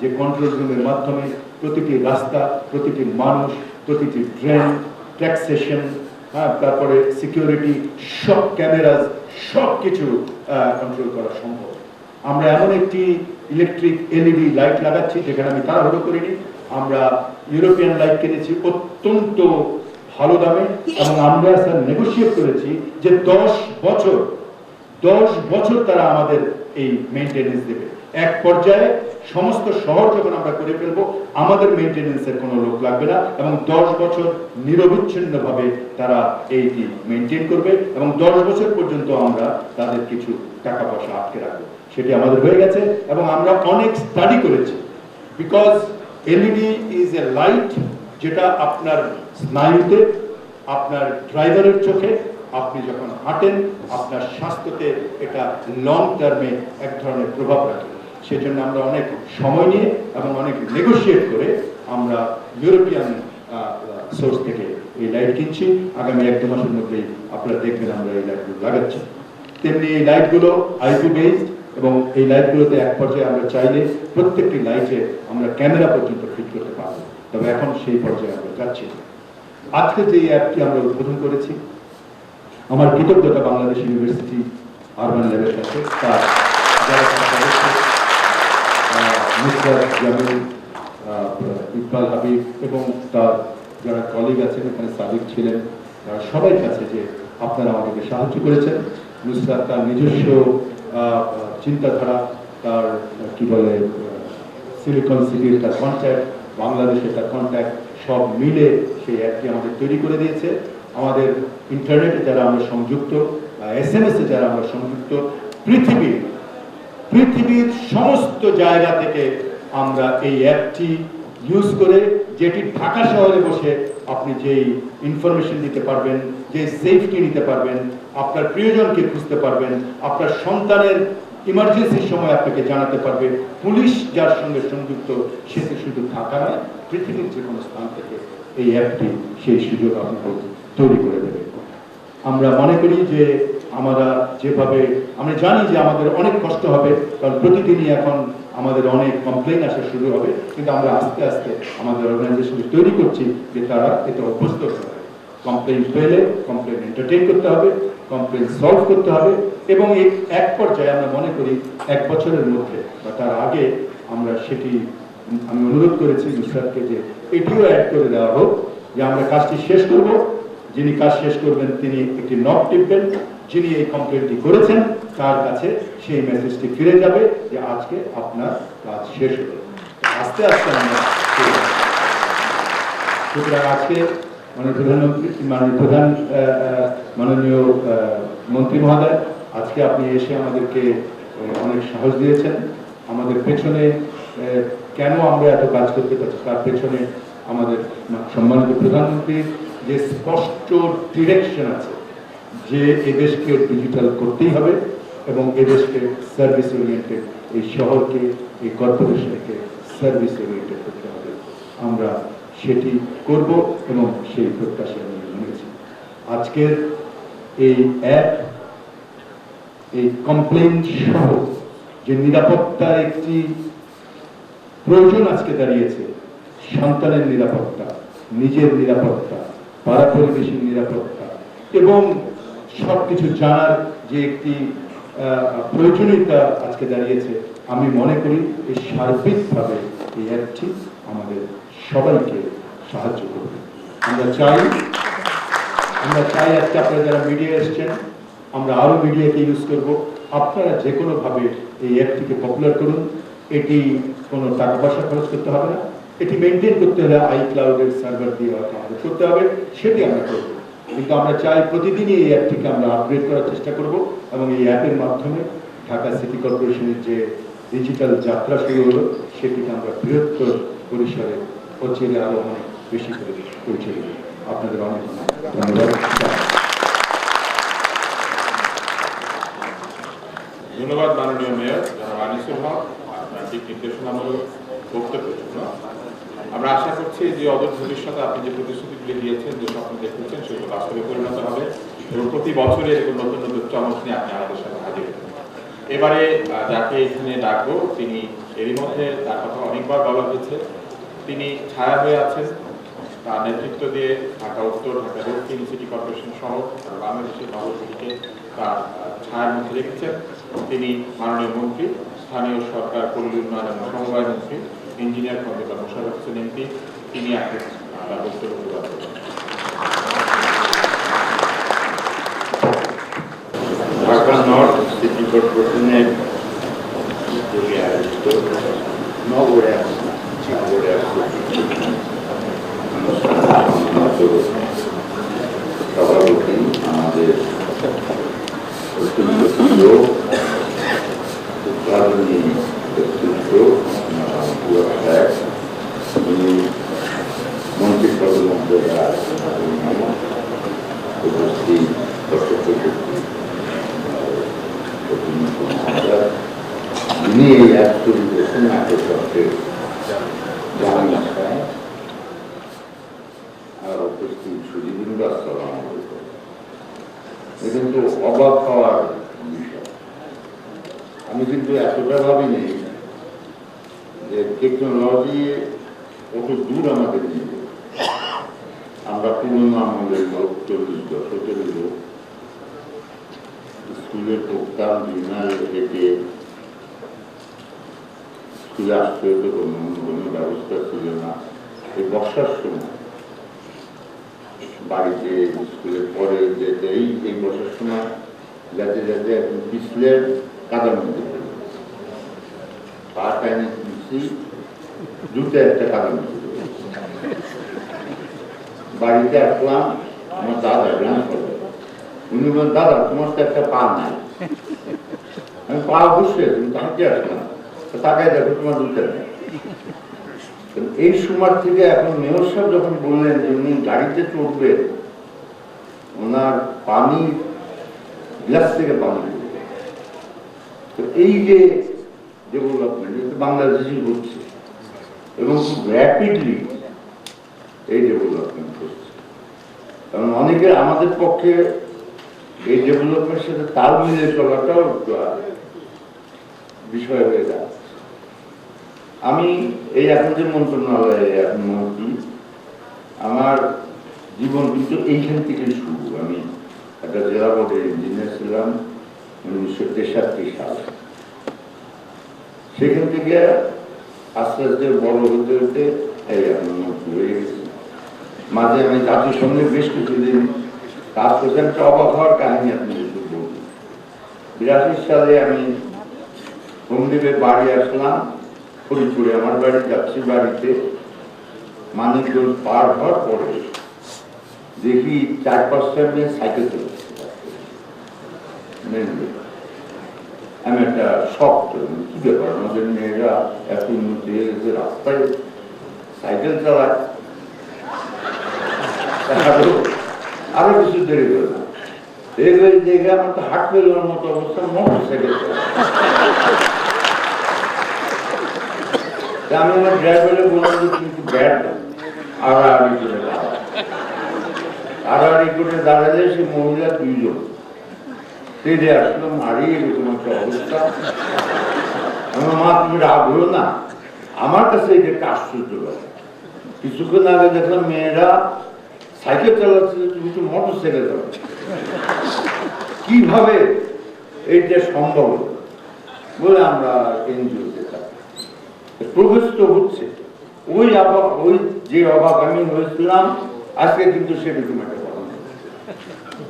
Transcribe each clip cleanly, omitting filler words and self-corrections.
যে কন্ট্রোল রুমের মাধ্যমে প্রতিটি রাস্তা, প্রতিটি মানুষ, প্রতিটি ড্রেন, ট্যাক্সেশন, তারপরে সিকিউরিটি, সব ক্যামেরাস, সব কিছু কন্ট্রোল করা সম্ভব। আমরা এমন একটি ইলেকট্রিক এলইডি লাইট লাগাচ্ছি, যেখানে আমি তাড়াহুড়ো করিনি। আমরা ইউরোপিয়ান লাইট কিনেছি অত্যন্ত ভালো দামে, এবং আমরা স্যার নেগোশিয়েট করেছি যে 10 বছর তারা আমাদের এই মেইনটেনেন্স দেবে। এক পর্যায়ে সমস্ত শহর যখন আমরা করে ফেলবো, আমাদের মেইনটেনেন্সের কোনো লোক লাগবে না, এবং 10 বছর নিরবিচ্ছিন্নভাবে তারা এইটি মেইনটেইন করবে, এবং 10 বছর পর্যন্ত আমরা তাদের কিছু টাকা পয়সা আটকে রাখবো। সেটি আমাদের হয়ে গেছে, এবং আমরা অনেক স্টাডি করেছি। Because LED is a light যেটা আপনার স্নায়ুতে, আপনার ড্রাইভারের চোখে, আপনি যখন হাঁটেন আপনার স্বাস্থ্যতে এটা লং টার্মে এক ধরনের প্রভাব রাখে। সেজন্য আমরা অনেক সময় নিয়ে এবং অনেক নেগোশিয়েট করে আমরা ইউরোপিয়ান সোর্স থেকে এই লাইট কিনছি। আগামী 1-2 মাসের মধ্যেই আপনারা দেখবেন আমরা এই লাইটগুলো লাগাচ্ছি। তেমনি এই লাইটগুলো আইপি বেসড, এবং এই লাইটগুলোতে এক পর্যায়ে আমরা চাইলে প্রত্যেকটি লাইটে আমরা ক্যামেরা পর্যন্ত ফিট করতে পারবো, তবে এখন সেই পর্যায়ে আমরা যাচ্ছি। আজকে যে অ্যাপটি আমরা উদ্বোধন করেছি, আমার কৃতজ্ঞতা বাংলাদেশ ইউনিভার্সিটি আরবান ল্যাবের কাছে, তার যারা মিস্টার জামিল, ইকবাল হাবিব এবং তার যারা কলিগ আছেন, এখানে সাদিক ছিলেন, তারা সবাই কাছে যে আপনারা আমাদেরকে সাহায্য করেছেন। নুসরাত তার নিজস্ব চিন্তাধারা, তার কি বলে সিলিকন সিটির তার কন্ট্যাক্ট, বাংলাদেশের তার কন্ট্যাক্ট, সব মিলে সেই অ্যাপটি আমাদের তৈরি করে দিয়েছে। আমাদের ইন্টারনেটে যারা আমরা সংযুক্ত, SMS এ যারা আমরা সংযুক্ত, পৃথিবীর সমস্ত জায়গা থেকে আমরা এই অ্যাপটি ইউজ করে, যেটি ঢাকা শহরে বসে আপনি যেই ইনফরমেশন দিতে পারবেন, যে সেফটি নিতে পারবেন, আপনার প্রিয়জনকে খুঁজতে পারবেন, আপনার সন্তানের ইমার্জেন্সির সময় আপনাকে জানাতে পারবে, পুলিশ যার সঙ্গে সংযুক্ত সে তো শুধু ঢাকা নয়, পৃথিবীর যে কোনো স্থান থেকে এই অ্যাপটি সেই সুযোগ আপনাকে তৈরি করে দেবে। আমরা মনে করি যে আমরা যেভাবে, আমরা জানি যে আমাদের অনেক কষ্ট হবে, কারণ প্রতিদিনই এখন আমাদের অনেক কমপ্লেন আসা শুরু হবে, কিন্তু আমরা আস্তে আস্তে আমাদের অর্গানাইজেশন তৈরি করছি যে তারা এতে অভ্যস্ত হবে। কমপ্লেন পেলে কমপ্লেন এন্টারটেইন করতে হবে, কমপ্লেন সলভ করতে হবে, এবং এই এক পর্যায়ে আমরা মনে করি 1 বছরের মধ্যে বা তার আগে আমরা সেটি, আমি অনুরোধ করেছি নুসরাতকে যে এটিও অ্যাড করে দেওয়া হোক, যে আমরা কাজটি শেষ করব, যিনি কাজ শেষ করবেন তিনি একটি নব টিপবেন, যিনি এই কমপ্লেনটি করেছেন তার কাছে সেই মেসেজটি ফিরে যাবে যে আজকে আপনার কাজ শেষ হলো। আস্তে আস্তে আমরা, সুতরাং আজকে মাননীয় মন্ত্রী মহোদয়, আজকে আপনি এসে আমাদেরকে অনেক সাহস দিয়েছেন। আমাদের পেছনে কেন আমরা এত কাজ করতে পারছি, তার পেছনে আমাদের সম্মানিত প্রধানমন্ত্রীর যে স্পষ্ট ডিরেকশন আছে যে এদেশকে ডিজিটাল করতেই হবে, এবং এদেশকে সার্ভিস ওরিয়েন্টেড, এই শহরকে, এই কর্পোরেশনকে সার্ভিস ওরিয়েন্টেড করতে হবে। আমরা সেটি করব এবং সেই প্রত্যাশা নিয়ে নিয়েছি। আজকের এই অ্যাপ, এই কমপ্লেন সহ যে নিরাপত্তার একটি প্রয়োজন আজকে দাঁড়িয়েছে, সন্তানের নিরাপত্তা, নিজের নিরাপত্তা, পাড়া পরিবেশের নিরাপত্তা, এবং সবকিছু জানার যে একটি প্রয়োজনীয়তা আজকে দাঁড়িয়েছে, আমি মনে করি এই সার্বিকভাবে এই অ্যাপটি আমাদের সবাইকে সাহায্য করবে। আমরা চাই আজকে আপনারা যারা মিডিয়া এসছেন, আমরা আরো মিডিয়াকে ইউজ করব। আপনারা যে কোনোভাবে এই অ্যাপটিকে পপুলার করুন। এটি কোনো টাকা পয়সা খরচ করতে হবে না, এটি মেনটেন করতে হলে iCloud-এর সার্ভার দিয়ে আমাদের করতে হবে, সেটি আমরা করব। কিন্তু আমরা চাই প্রতিদিনই এই অ্যাপটিকে আমরা আপগ্রেড করার চেষ্টা করব, এবং এই অ্যাপের মাধ্যমে ঢাকা সিটি কর্পোরেশনের যে ডিজিটাল যাত্রা শুরু হলো, সেটিকে আমরা বৃহত্তর পরিসরে অচিরে আরো অনেক বেশি করে পৌঁছে দেব। আপনাদের অনেক ধন্যবাদ। ধন্যবাদ মাননীয় মেয়র জনাব আনিসুল হক, আপনার দিক নির্দেশনামূলক বক্তব্যের জন্য। আমরা আশা করছি যে অদূর ভবিষ্যতে আপনি যে প্রতিশ্রুতিগুলি দিয়েছেন, যে স্বপ্ন দেখেছেন, সেগুলো বাস্তবে পরিণত হবে, এবং প্রতি বছরে এরকম নতুন নতুন চমক নিয়ে আপনি আমাদের সাথে হাজির হবেন। এবারে যাকে এখানে ডাকবো, তিনি এরই মধ্যে তার কথা অনেক অনেকবার বলা হয়েছে, তিনি ছায়া হয়ে আছেন। তার নেতৃত্ব দিয়ে ঢাকা উত্তর, ঢাকা দক্ষিণ সিটি কর্পোরেশন সহ বাংলাদেশের নগরগুলিকে তার ছায়ার মধ্যে রেখেছেন। তিনি মাননীয় মন্ত্রী, স্থানীয় সরকার, পল্লী উন্নয়ন এবং সমবায় মন্ত্রী, ইঞ্জিনিয়ার খন্দকার মোশাররফ হোসেন এমপি। তিনি এখন তার বক্তব্য প্রদান করবেন। ঢাকা নর্থ সিটি কর্পোরেশনের উদ্যোগে আয়োজিত নগরে সভাপতি আমাদের অত্যন্ত প্রিয় উদ্বোধনী ব্যক্তিত্ব উনি মন্ত্রী পদমর্যাদা উপস্থিত যিনি এই এক তৈরি করেছেন নাট্যচক্রের জামিনায় আর উপস্থিত সুদীবৃন্দ আসসালাম আলাইকুম। কিন্তু অবাক হওয়ার বিষয়, আমি কিন্তু এতটা ভাবিনি যে টেকনোলজি কত দূর আমাদের নিয়ে যাবে। আমরা পুরোনো আমলের লোক, 40 বছরের লোক, স্কুলে পড়তাম, বিমানে হেঁটে স্কুলে আসতে হতো, কোনো ব্যবস্থা ছিল না। এই বর্ষার সময় বাড়িতে স্কুলে পরে যেতে এই বর্ষার সময় যাতে যাতে এখন পিছলের কাদার মধ্যে পড়ে পা টাইনে তুলছি, জুতে একটা কাদার মধ্যে বাড়িতে আসলাম। আমার দাদা গ্রাম করে, উনি বলেন, দাদা তোমার তো একটা পা নাই। আমি পা অবশ্যই, তুমি তাকে আসলাম, তাকায় দেখো তোমার জুতে নেই। এই সময় থেকে এখন মেয়র সাহেব যখন বললেন যে উনি গাড়িতে চড়বে, ওনার পানি গ্লাস থেকে পানি পড়বে, তো এই যে ডেভেলপমেন্ট বাংলাদেশে হচ্ছে এবং খুব র্যাপিডলি এই ডেভেলপমেন্ট হচ্ছে। কারণ অনেকে আমাদের পক্ষে এই ডেভেলপমেন্টের সাথে তাল মিলিয়ে চলাটাও বিষয় হয়ে যাচ্ছে। আমি এই এখন যে মন্ত্রণালয়ে এখন মন্ত্রী, আমার জীবন কিন্তু এইখান থেকে শুরু। আমি একটা জেলা বোর্ডের ইঞ্জিনিয়ার ছিলাম 1963 সালে। সেখান থেকে আস্তে আস্তে বড় হতে হতে এই এখন মন্ত্রী হয়ে গেছি। মাঝে আমি জাতিসংঘে বেশ কিছুদিন কাজ করছি। একটা অবাক হওয়ার কাহিনী আপনি যদি বলুন, 82 সালে আমি হোমদ্বীপের বাড়ি আসলাম, ফরিদপুরে আমার বাড়ি, যাচ্ছি বাড়িতে, মানিকগঞ্জ পার হওয়ার পরে দেখি 4-5টা মেয়ে সাইকেল চলেছে। আমি একটা শখ, কি ব্যাপার, আমাদের মেয়েরা এত উন্নতি হয়ে গেছে, রাস্তায় সাইকেল চালায়। আরো কিছু দেরি হল না, দেখে আমার তো হাট পেলার মতো অবস্থা, মোটর সাইকেল চালায়। আমি আমার ড্রাইভারে বললাম যে কিন্তু ব্যাট আড়াআড়ি করে দাঁড়ালে সে মহিলা 2 জন তেড়ে আসলো, মারিয়ে এরকম একটা অবস্থা। আমার মা, তুমি রাগ হলো না। আমার কাছে এটা একটা আশ্চর্য ব্যাপার। কিছুক্ষণ আগে দেখলাম মেয়েরা সাইকেল চালাচ্ছে, তুমি তো মোটর সাইকেল চালাচ্ছ, কিভাবে এইটা সম্ভব হলো? বলে আমরা এনজিওতে প্রবেশ তো হচ্ছে। ওই যে অবাক আমি হয়েছিলাম, আজকে কিন্তু সেরকম একটা কথা নেই।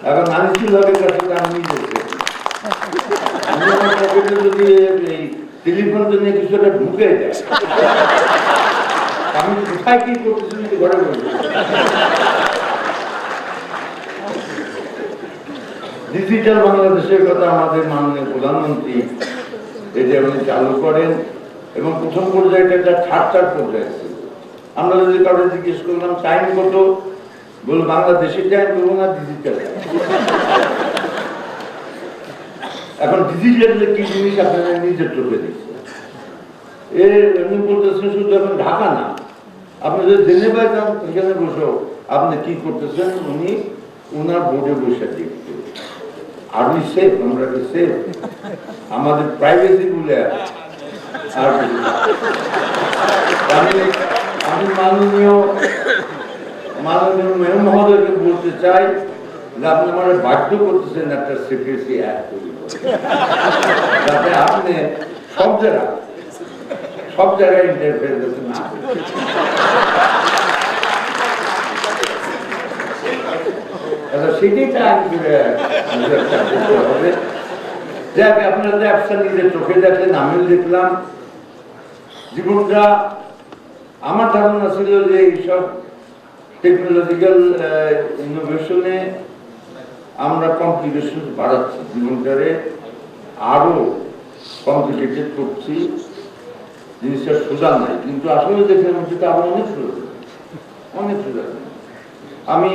এখন আনিসুল হকের কাছে আমি নিজে যদি এই টেলিফোনটা নিয়ে কিছু একটা ঢুকে যায়, আমি কোথায় কি করতেছি ঘরে বলবো। ডিজিটাল বাংলাদেশের কথা আমাদের মাননীয় প্রধানমন্ত্রী এটা উনি চালু করেন এবং প্রথম পর্যায়ে একটা থার্ড পর্যায়ে ছিল। আমরা যদি কারো জিজ্ঞেস করলাম টাইম কত, বল বাংলাদেশের টাইম করবো না ডিজিটাল। এখন ডিজিটাল কি জিনিস আপনারা নিজের চোখে দেখছেন। এমনি বলতেছেন শুধু এখন ঢাকা না, আপনি যদি জেনেভায় যান সেখানে বসেও আপনি কি করতেছেন, উনি ওনার বোর্ডে বসে দেখতে। আর উই সেফ, আমরা কি সেফ? আমাদের প্রাইভেসি বলে আর আমি মাননীয় মেয়র মহোদয়কে বলতে চাই যে আপনি আমার বাধ্য করতেছেন একটা সিক্রেসি অ্যাক্ট তৈরি করতে। যাতে আপনি সব জায়গায় ইন্টারফেয়ার করতে না করেন। সেটাই টাইম করে হবে। যাক, আপনারা যে ব্যবসা নিজের চোখে দেখলেন, আমিও দেখলাম। জীবনটা আমার ধারণা ছিল যে এইসব টেকনোলজিক্যাল ইনোভেশনে আমরা কমপ্লিকেশন বাড়াচ্ছি, জীবনটারে আরো কমপ্লিকেটেড করছি, জিনিসটা সোজা নাই। কিন্তু আসলে দেখলাম যেটা আরো অনেক সোজা, অনেক সোজা। আমি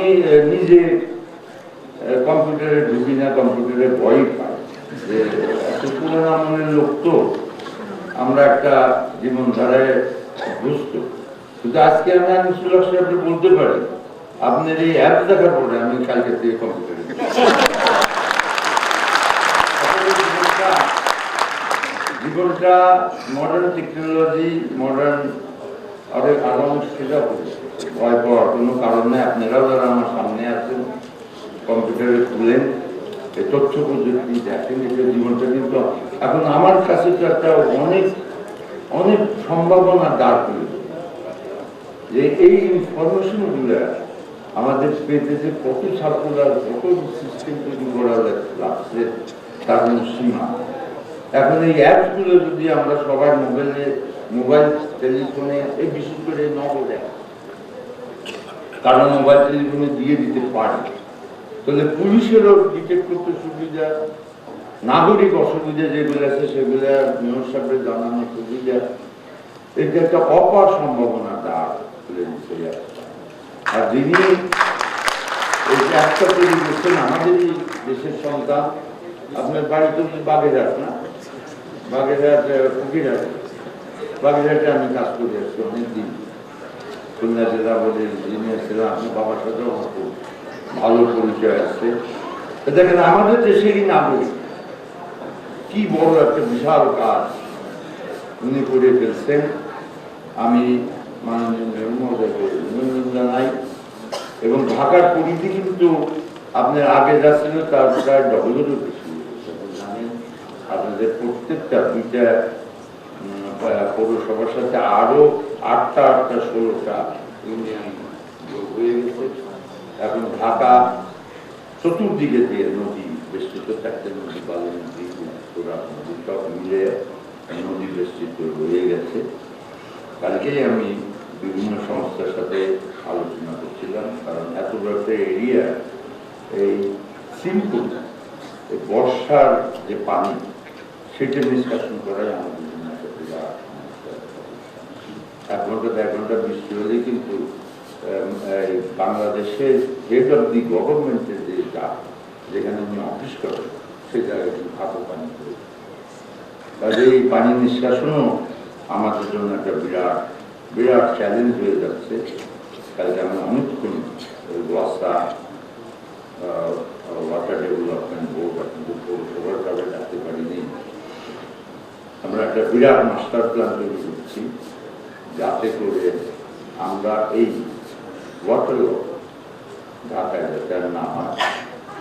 নিজে কম্পিউটারে ঢুকি না, কম্পিউটারে ভয় পাই যে এত পুরোনো আমলের লোক তো, আমরা একটা জীবনধারায় বুঝতো। কিন্তু আজকে আমি আপনি বলতে পারি আপনার এই অ্যাপ দেখার পরে আমি কালকে থেকে কম্পিউটারে জীবনটা মডার্ন টেকনোলজি, মডার্ন অনেক আরো সেটা ভয় পাওয়ার কোনো কারণ নেই। আপনারাও যারা আমার সামনে আছেন কম্পিউটারে খুলেন, এই তথ্য প্রযুক্তি দেখেন, এটা জীবনটা কিন্তু এখন আমার কাছে তো একটা অনেক অনেক সম্ভাবনা দাঁড় করে যে এই ইনফরমেশন গুলো আমাদের পেতে যে কত সার্কুলার, কত সিস্টেম তৈরি করা লাগছে তার কোনো সীমা। এখন এই অ্যাপসগুলো যদি আমরা সবাই মোবাইল টেলিফোনে, এই বিশেষ করে নগদে, কারণ মোবাইল টেলিফোনে দিয়ে দিতে পারি, তাহলে পুলিশেরও ডিটেক্ট করতে সুবিধা, নাগরিক অসুবিধা যেগুলো আছে সেগুলো মেয়র সাহেবের জানানো সুবিধা, এটা একটা অপার সম্ভাবনা দাঁড় তুলে দিতে যাচ্ছে। আর যিনি এই একটা তৈরি করছেন আমাদেরই দেশের সন্তান, আপনার বাড়ি তো বাগেরহাট না, বাগেরহাট ফকিরহাট, বাগেরহাটে আমি কাজ করে আসছি অনেকদিন, খুলনা জেলা বলে ইঞ্জিনিয়ার ছিলাম। আপনার বাবার সাথেও খুব ভালো পরিচয় আছে। দেখেন আমাদের দেশেরই নাগরিক কি বড় একটা বিশাল কাজ উনি করে ফেলছেন। আমি মাননীয় মেয়র মহোদয়কে অভিনন্দন জানাই। এবং ঢাকার পরিধি কিন্তু আপনার আগে যা ছিল তার প্রায় ডবলেরও বেশি জানেন। আপনাদের প্রত্যেকটা 2টা পৌরসভার সাথে আরো 8টা 16টা ইউনিয়ন যোগ হয়ে গেছে। এখন ঢাকা চতুর্দিকে দিয়ে নদী বেষ্টিত, 4টে নদী, বালু নদী, নদী সব মিলে নদী বেষ্টিত হয়ে গেছে। কালকেই আমি বিভিন্ন সংস্থার সাথে আলোচনা করছিলাম, কারণ এত বড় একটা এরিয়া, এই সিম্পল বর্ষার যে পানি সেটা নিষ্কাশন করাই আমাদের জন্য একটা বিরাট সমস্যা। 1 ঘন্টা 1.5 ঘন্টা বৃষ্টি হলে কিন্তু বাংলাদেশের হেড অফ দি গভর্নমেন্টের যে যেখানে উনি অফিস করেন সেই জায়গায় কিন্তু ভালো পানি করে, কাজে এই পানি নিষ্কাশনও আমাদের জন্য একটা বিরাট বিরাট চ্যালেঞ্জ হয়ে যাচ্ছে। কাজে আমি অনেকক্ষণ ওয়াসা ওয়াটার ডেভেলপমেন্ট বোর্ড আপনাদের পৌরসভার কাজে ডাকতে পারিনি। আমরা একটা বিরাট মাস্টার প্ল্যান তৈরি করছি যাতে করে আমরা এই ওয়াটার লস ঢাকায় যাতে আর না হয়।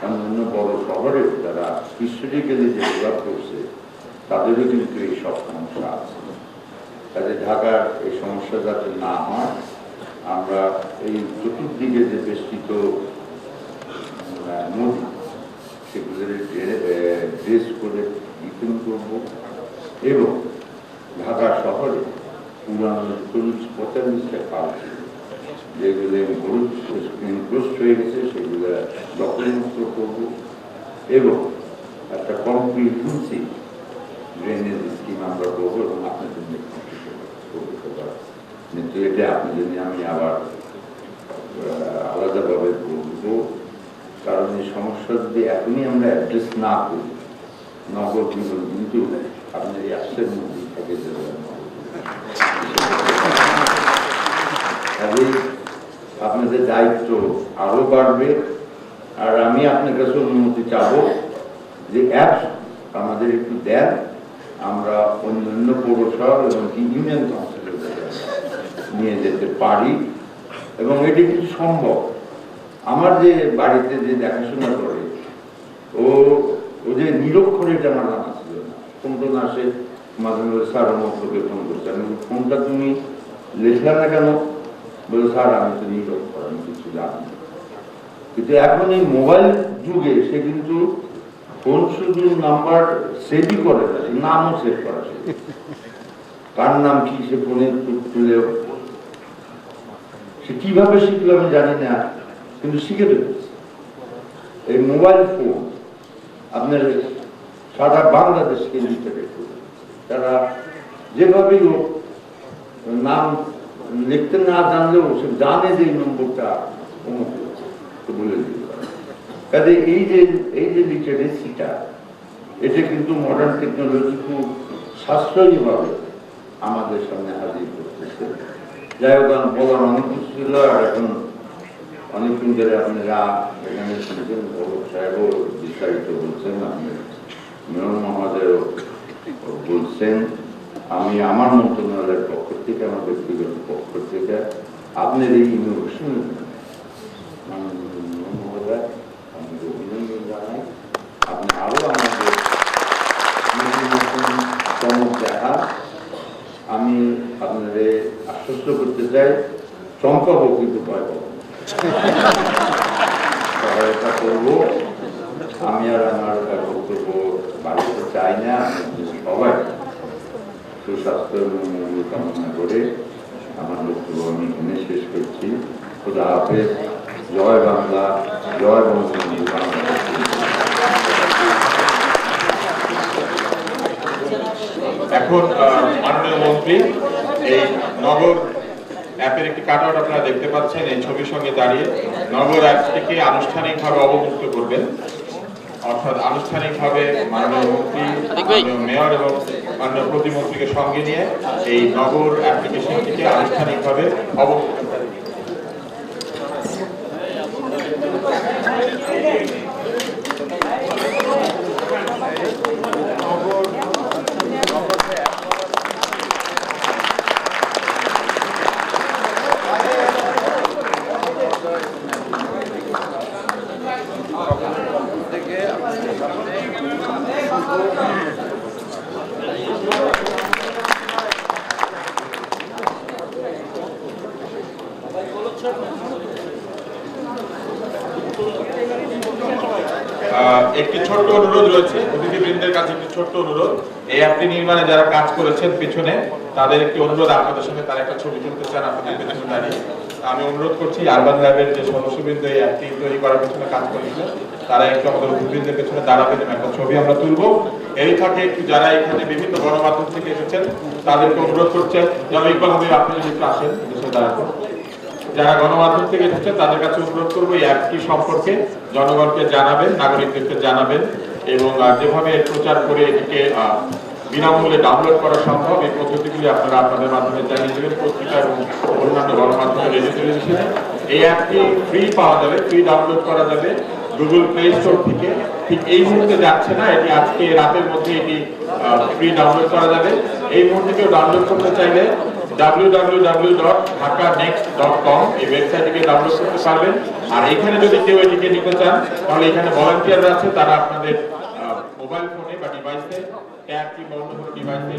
অন্যান্য বড় শহরে যারা হিস্টোরিক্যালি ডেভেলপ করছে তাদেরও কিন্তু এই সব সমস্যা আছে। কাজে ঢাকার এই সমস্যা যাতে না হয়, আমরা এই চতুর্দিকে যে বেষ্টিত নদী সেগুলোর ড্রেস করে ডিফেন্ড করবো। এবং ঢাকা শহরে পুরানো 40-45টা খাল ছিল যেগুলো ইনক্রোস্ট হয়ে গেছে, সেগুলো ডকুমেন্ট করবো এবং একটা কম্প্রিহেন্সিভ ড্রেনেজ স্কিম আমরা করবো এবং আপনাদের কিন্তু এটা আপনাদের নিয়ে আমি আবার আলাদাভাবে বলবো, কারণ এই সমস্যা যদি এখনই আমরা অ্যাড্রেস না করি, নগর জীবন কিন্তু আপনার এই আসছের মধ্যে থেকে যাবে। আপনাদের দায়িত্ব আরো বাড়বে। আর আমি আপনার কাছে অনুমতি চাবো যে অ্যাপস আমাদের একটু দেন, আমরা অন্যান্য পৌরসভা এবং ইউনিয়ন কাউন্সিলের নিয়ে যেতে পারি এবং এটি কিন্তু সম্ভব। আমার যে বাড়িতে যে দেখাশোনা করে ও যে নিরক্ষর এটা আমার জানা ছিল না। ফোন টোন আসে মাঝে মাঝে, স্যার আমার তোকে ফোন করছে, আমি ফোনটা তুমি লিখলাম না কেন? বলে স্যার আমি তো নিরক্ষর, আমি কিছু জানি না। কিন্তু এখন এই মোবাইল যুগে সে কিন্তু ফোন শুধু নাম্বার সেভই করে না, নামও সেভ করা শেখে। কার নাম কি সে ফোনে তুলে সে কিভাবে শিখলো আমি জানি না, কিন্তু শিখে ফেলেছে। এই মোবাইল ফোন আপনার সারা বাংলাদেশকে লিখে রেখে, তারা যেভাবেই হোক নাম লিখতে না জানলেও সে জানে যে এই নম্বরটা বলে দিতে পারে। কাজে এই যে লিটারেসিটা, এটা কিন্তু মডার্ন টেকনোলজি খুব সাশ্রয়ী ভাবে আমাদের সামনে হাজির করতেছে। যাই হোক, বলার অনেক কিছু ছিল, আর এখন অনেকক্ষণ ধরে আপনারা এখানে শুনছেন, অরূপ সাহেবও বিস্তারিত বলছেন, আপনি মেয়র মহোদয়ও বলছেন। আমি আমার মন্ত্রণালয়ের পক্ষ থেকে, আমার ব্যক্তিগত পক্ষ থেকে আপনার এই ইনোভেশন মহোদয় আমি অভিনন্দন জানাই। আপনি আরো আমাদের চমক দেখা, আমি আপনাদের আশ্বস্ত করতে চাই, চমকাবো কিন্তু ভয় পাবো, সহায়তা করবো। আমি আর আমার বক্তব্য বাড়িতে চাই না, সবাই সুস্বাস্থ্য এবং মঙ্গল কামনা করে আমার বক্তব্য আমি এখানে শেষ করছি। খোদা হাফেজ। জয় বাংলা, জয় বঙ্গবন্ধু। এখন মাননীয় মন্ত্রী এই নগর অ্যাপের একটি কাটআউট আপনারা দেখতে পাচ্ছেন, এই ছবির সঙ্গে দাঁড়িয়ে নগর অ্যাপটিকে আনুষ্ঠানিকভাবে অবমুক্ত করবেন। অর্থাৎ আনুষ্ঠানিকভাবে মাননীয় মন্ত্রী, মাননীয় মেয়র এবং মাননীয় প্রতিমন্ত্রীকে সঙ্গে নিয়ে এই নগর অ্যাপ্লিকেশনটিকে আনুষ্ঠানিকভাবে অবমুক্ত করবেন। একটি ছোট্ট অনুরোধ রয়েছে অতিথিবৃন্দের কাছে, একটি ছোট্ট অনুরোধ। এই অ্যাপটি নির্মাণে যারা কাজ করেছেন পিছনে, তাদের একটি অনুরোধ, আপনাদের সঙ্গে তারা একটা ছবি তুলতে চান আপনাদের পেছনে দাঁড়িয়ে। আমি অনুরোধ করছি আরবান ল্যাবের যে সদস্যবৃন্দ এই অ্যাপটি তৈরি করার পিছনে কাজ করেছিলেন, তারা একটু আমাদের অতিথিবৃন্দের পেছনে দাঁড়াবেন এবং একটা ছবি আমরা তুলবো। এই থাকে একটু যারা এখানে বিভিন্ন গণমাধ্যম থেকে এসেছেন তাদেরকে অনুরোধ করছেন, যেন ইকবাল হাবিব আপনি যদি একটু আসেন দেশে দাঁড়াবেন। যারা গণমাধ্যম থেকে এসেছেন তাদের কাছে অনুরোধ করবো এই অ্যাপটি সম্পর্কে জনগণকে জানাবেন, নাগরিকদেরকে জানাবেন এবং যেভাবে প্রচার করে এটিকে বিনামূল্যে ডাউনলোড করা সম্ভব এই পদ্ধতিগুলি আপনারা আপনাদের মাধ্যমে জানিয়ে দেবেন পত্রিকা এবং অন্যান্য গণমাধ্যমে, রেডিও টেলিভিশনে। এই অ্যাপটি ফ্রি পাওয়া যাবে, ফ্রি ডাউনলোড করা যাবে গুগল প্লে স্টোর থেকে। ঠিক এই মুহূর্তে যাচ্ছে না, এটি আজকে রাতের মধ্যে এটি ফ্রি ডাউনলোড করা যাবে। এই মুহূর্তে কেউ ডাউনলোড করতে চাইলে www.dhakanext.com এই ওয়েবসাইটটিকে ডাউনলোড করতে পারবেন। আর এখানে যদি কেউ এটিকে নিতে চান তাহলে এখানে ভলান্টিয়াররা আছে, তারা আপনাদের মোবাইল ফোনে বা ডিভাইসে ট্যাব কিংবা অন্য কোনো ডিভাইসে